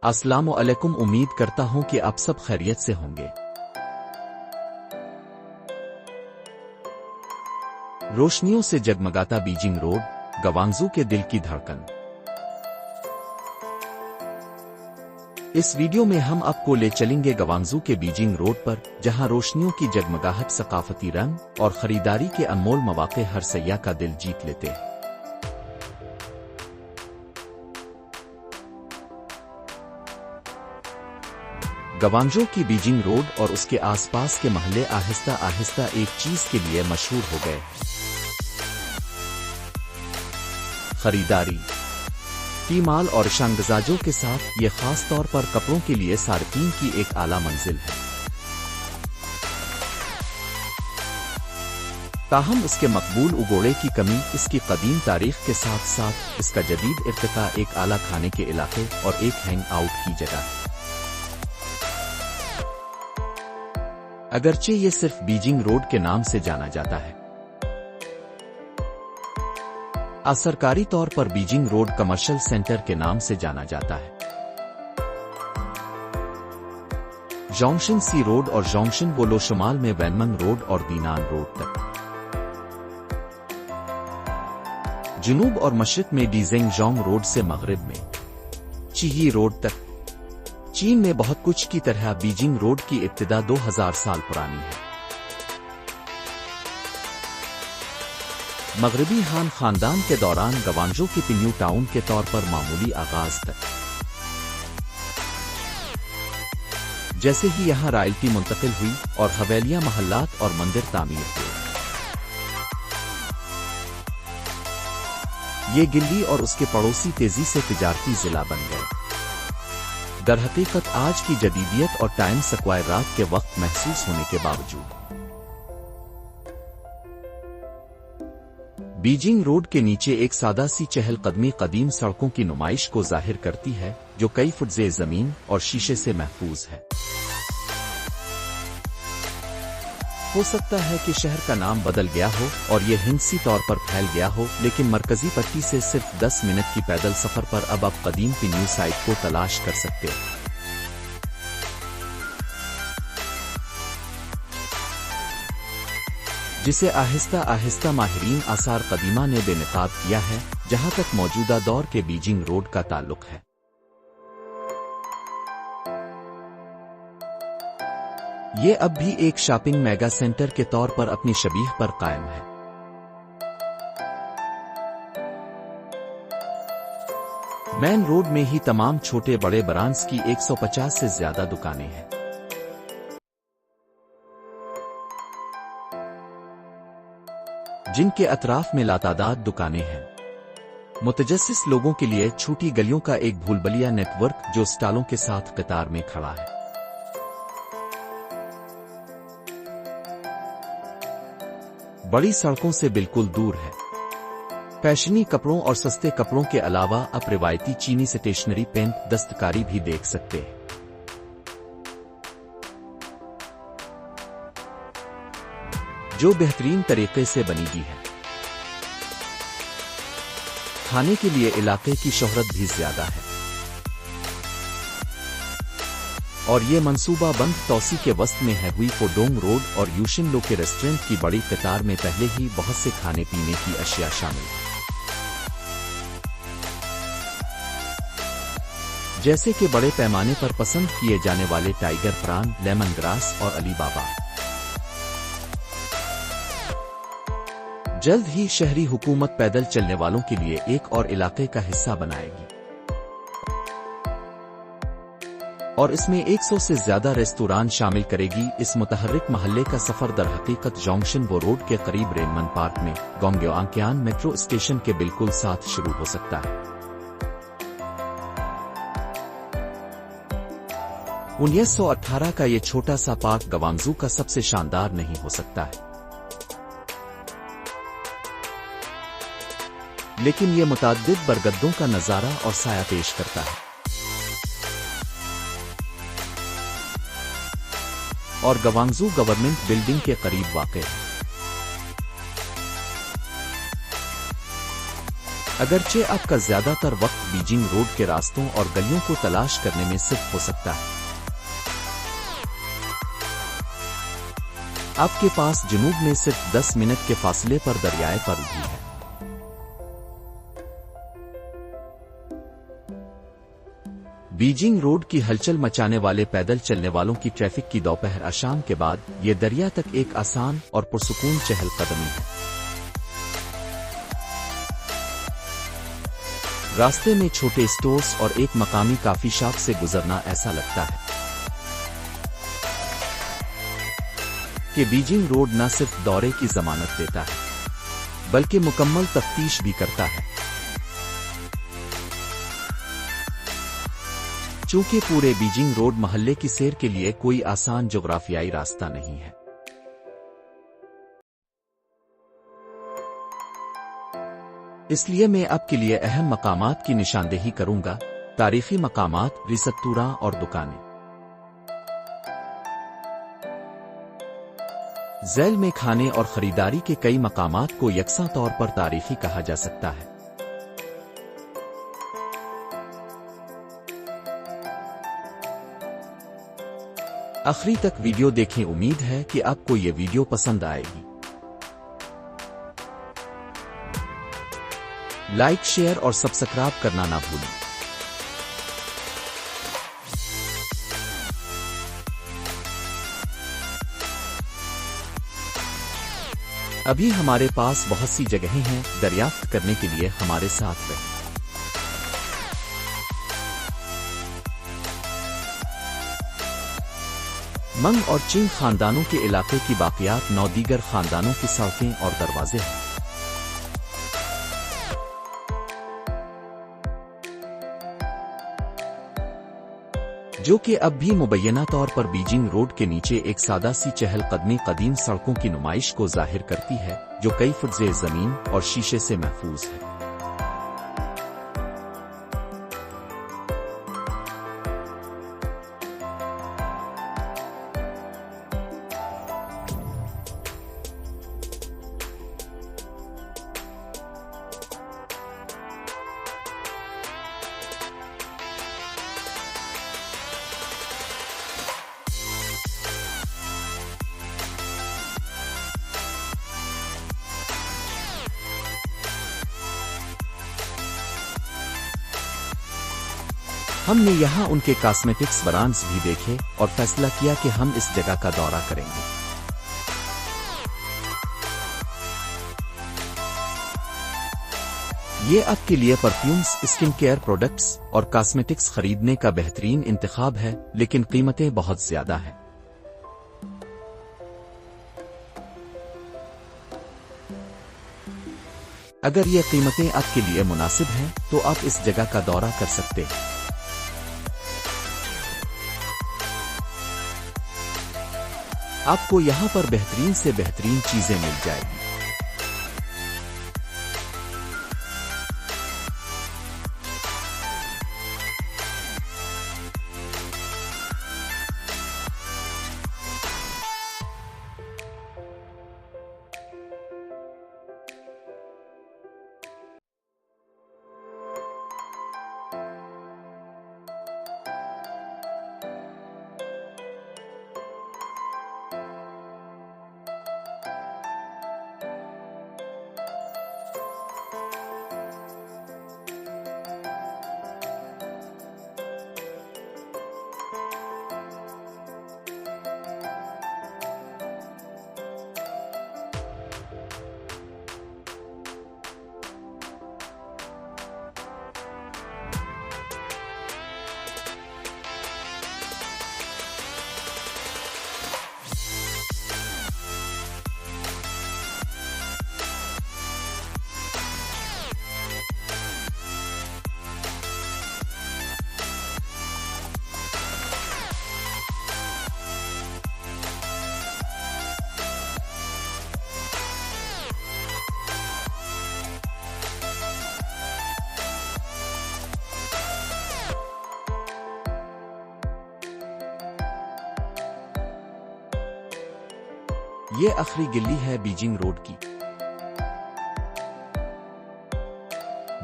अस्सलामु अलैकुम। उम्मीद करता हूं कि आप सब खैरियत से होंगे। रोशनियों से जगमगाता बीजिंग रोड, गवांगजू के दिल की धड़कन। इस वीडियो में हम आपको ले चलेंगे गवांगजू के बीजिंग रोड पर, जहां रोशनियों की जगमगाहट, सकाफती रंग और खरीदारी के अनमोल मौके हर सैयाह का दिल जीत लेते हैं। गवांगजू की बीजिंग रोड और उसके आसपास के महल्ले आहिस्ता आहिस्ता एक चीज के लिए मशहूर हो गए, खरीदारी की माल और शांगजाजों के साथ। ये खास तौर पर कपड़ों के लिए सार्फिन की एक आला मंजिल है। ताहम इसके मकबूल उगोड़े की कमी, इसकी कदीम तारीख के साथ साथ इसका जदीद इर्तिका एक आला खाने के इलाके और एक हैंग आउट की जगह है। अगरचे ये सिर्फ बीजिंग रोड के नाम से जाना जाता है, सरकारी तौर पर बीजिंग रोड कमर्शियल सेंटर के नाम से जाना जाता है। जोंगशन सी रोड और जोंगशन बोलो शुमाल में वैनमंग रोड और दीनान रोड तक, जुनूब और मशरिक में डीजेंगजोंग रोड से मगरिब में चिही रोड तक। चीन में बहुत कुछ की तरह बीजिंग रोड की इब्तिदा 2000 साल पुरानी है। मगरबी हान खानदान के दौरान गवांगजू की पिन्यू टाउन के तौर पर मामूली आगाज तक। जैसे ही यहां रॉयल्टी मुंतकिल हुई और हवेलियां, महल्लात और मंदिर तामीर हुए, ये गिल्ली और उसके पड़ोसी तेजी से तिजारती जिला बन गए। दरहकीकत आज की जदीदियत और टाइम स्क्वायर रात के वक्त महसूस होने के बावजूद, बीजिंग रोड के नीचे एक सादा सी चहलकदमी कदीम सड़कों की नुमाइश को जाहिर करती है, जो कई फुट ज़मीन और शीशे से महफूज है। हो सकता है कि शहर का नाम बदल गया हो और ये हिंसी तौर पर फैल गया हो, लेकिन मरकजी पट्टी से सिर्फ 10 मिनट की पैदल सफर पर अब आप कदीम पिन्यू साइट को तलाश कर सकते हैं, जिसे आहिस्ता आहिस्ता माहिरीन आसार कदीमा ने बेनकाब किया है, जहां तक मौजूदा दौर के बीजिंग रोड का ताल्लुक है। ये अब भी एक शॉपिंग मेगा सेंटर के तौर पर अपनी शबीह पर कायम है। मेन रोड में ही तमाम छोटे बड़े ब्रांड्स की 150 से ज्यादा दुकानें हैं, जिनके अतराफ में लातादाद दुकानें हैं। मुतजस्सिस लोगों के लिए छोटी गलियों का एक भूलभुलैया नेटवर्क जो स्टॉलों के साथ कतार में खड़ा है। बड़ी सड़कों से बिल्कुल दूर है। फैशनी कपड़ों और सस्ते कपड़ों के अलावा आप रिवायती चीनी स्टेशनरी, पेंट, दस्तकारी भी देख सकते हैं, जो बेहतरीन तरीके से बनी है। खाने के लिए इलाके की शोहरत भी ज्यादा है और ये मंसूबा बंद तौसी के वस्त में है। हुई पोडोंग रोड और यूशिन लो के रेस्टोरेंट की बड़ी कतार में पहले ही बहुत से खाने पीने की अशिया शामिल है, जैसे कि बड़े पैमाने पर पसंद किए जाने वाले टाइगर प्रान, लेमन ग्रास और अली बाबा। जल्द ही शहरी हुकूमत पैदल चलने वालों के लिए एक और इलाके का हिस्सा बनाएगी और इसमें 100 से ज्यादा रेस्तोरां शामिल करेगी। इस मुतहर्रिक महल्ले का सफर दरहकीकत जोंगशन वो रोड के करीब रेनमन पार्क में गोंगयोआंगक्यान मेट्रो स्टेशन के बिल्कुल साथ शुरू हो सकता है। 1918 का ये छोटा सा पार्क गवांगजू का सबसे शानदार नहीं हो सकता है, लेकिन ये मुताद्दिद बरगदों का नजारा और साया पेश करता है और गवांगजू गवर्नमेंट बिल्डिंग के करीब वाक़ है। अगरचे आपका ज्यादातर वक्त बीजिंग रोड के रास्तों और गलियों को तलाश करने में सिर्फ हो सकता है, आपके पास जुनूब में सिर्फ 10 मिनट के फासले पर दरियाए पर भी है। बीजिंग रोड की हलचल मचाने वाले पैदल चलने वालों की ट्रैफिक की दोपहर आशाम के बाद ये दरिया तक एक आसान और पुरसुकून चहलकदमी है। रास्ते में छोटे स्टोर्स और एक मकामी कॉफी शॉप से गुजरना ऐसा लगता है कि बीजिंग रोड न सिर्फ दौरे की जमानत देता है बल्कि मुकम्मल तफ्तीश भी करता है। चूंकि पूरे बीजिंग रोड मोहल्ले की सैर के लिए कोई आसान जोग्राफियाई रास्ता नहीं है, इसलिए मैं आपके लिए अहम मकामात की निशानदेही करूंगा, तारीखी मकामात, रिसत्तूरा और दुकानें। झैल में खाने और खरीदारी के कई मकामात को यकसा तौर पर तारीखी कहा जा सकता है। आखिरी तक वीडियो देखें, उम्मीद है कि आपको ये वीडियो पसंद आएगी। लाइक, शेयर और सब्सक्राइब करना ना भूलें। अभी हमारे पास बहुत सी जगहें हैं, दरियाफ्त करने के लिए हमारे साथ रहें। मंग और चिंग खानदानों के इलाके की बाकियात 9 दीगर खानदानों की सड़कें और दरवाजे हैं। जो कि अब भी मुबैना तौर पर बीजिंग रोड के नीचे एक सादा सी चहलकदमी कदीम सड़कों की नुमाइश को जाहिर करती है, जो कई फुट ज़मीन और शीशे से महफूज है। हमने यहाँ उनके कॉस्मेटिक्स ब्रांड्स भी देखे और फैसला किया कि हम इस जगह का दौरा करेंगे। ये आपके लिए परफ्यूम्स, स्किन केयर प्रोडक्ट्स और कॉस्मेटिक्स खरीदने का बेहतरीन इंतखाब है, लेकिन कीमतें बहुत ज्यादा हैं। अगर ये कीमतें आपके लिए मुनासिब हैं, तो आप इस जगह का दौरा कर सकते हैं। आपको यहाँ पर बेहतरीन से बेहतरीन चीजें मिल जाएगी। ये आखिरी गली है बीजिंग रोड की।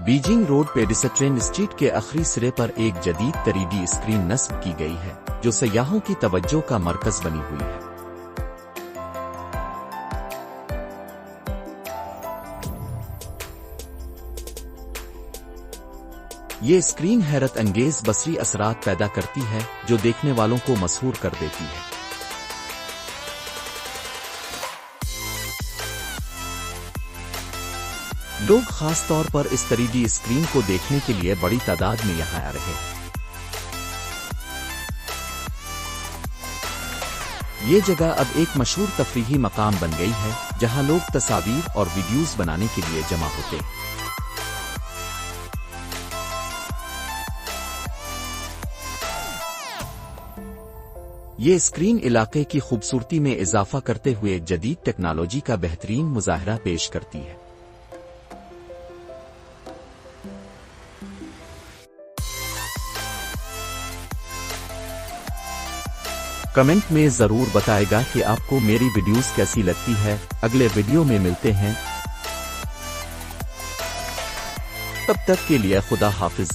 बीजिंग रोड पेडिस्ट्रियन स्ट्रीट के आखिरी सिरे पर एक जदीद 3D स्क्रीन नस्ब की गई है जो सयाहों की तवज्जो का मरकज बनी हुई है। ये स्क्रीन हैरत अंगेज बसरी असरात पैदा करती है जो देखने वालों को मसहूर कर देती है। लोग खास तौर पर इस 3D स्क्रीन को देखने के लिए बड़ी तादाद में यहां आ रहे हैं। ये जगह अब एक मशहूर तफरीही मकाम बन गई है जहां लोग तस्वीर और वीडियोस बनाने के लिए जमा होते हैं। ये स्क्रीन इलाके की खूबसूरती में इजाफा करते हुए जदीद टेक्नोलॉजी का बेहतरीन मुजाहरा पेश करती है। कमेंट में जरूर बताएगा कि आपको मेरी वीडियोस कैसी लगती है। अगले वीडियो में मिलते हैं, तब तक के लिए खुदा हाफिज।